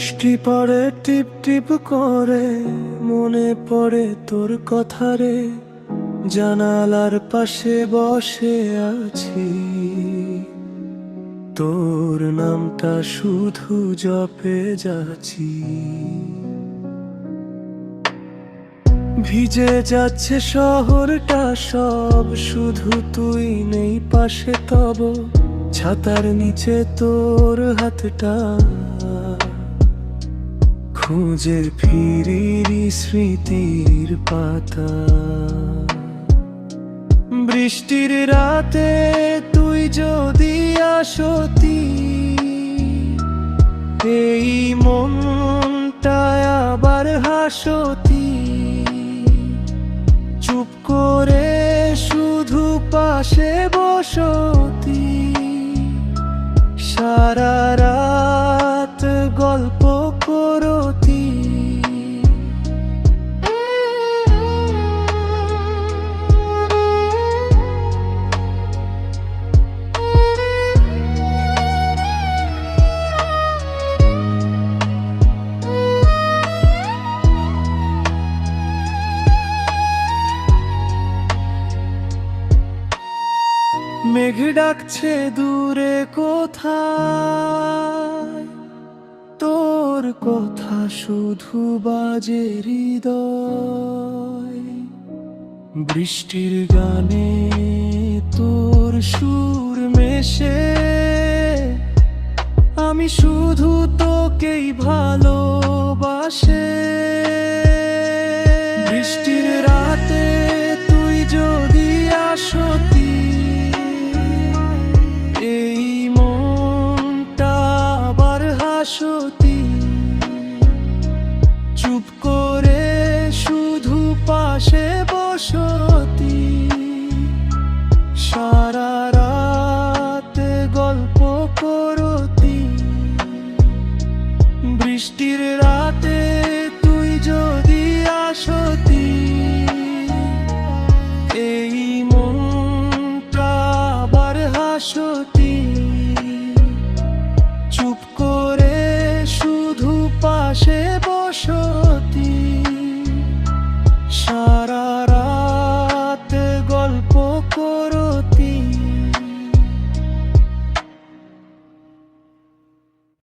বৃষ্টি পড়ে টিপ টিপ করে, মনে পড়ে তোর কথা রে। জানালার পাশে বসে আছি, তোর নামটা শুধু জপে যাচ্ছি। ভিজে যাচ্ছে শহরটা সব, শুধু তুই নেই পাশে তব। ছাতার নিচে তোর হাতটা খুঁজে ফিরি স্মৃতির পাতা। বৃষ্টির রাতে তুই যদি আসতি, এই মনটা আবার হাসতি। চুপ করে শুধু পাশে বসতি, সারা রাত গল্প করতি। মেঘ ডাকছে দূরে কোথায়, তোর কথা শুধু বাজে হৃদয়। বৃষ্টির গানে তোর সুর মেশে, আমি শুধু তোকেই ভালোবাসে। বৃষ্টির রাতে তুই যদি আসতি, এই মনটা আবার হাসতি। চুপ করে শুধু পাশে বসতি।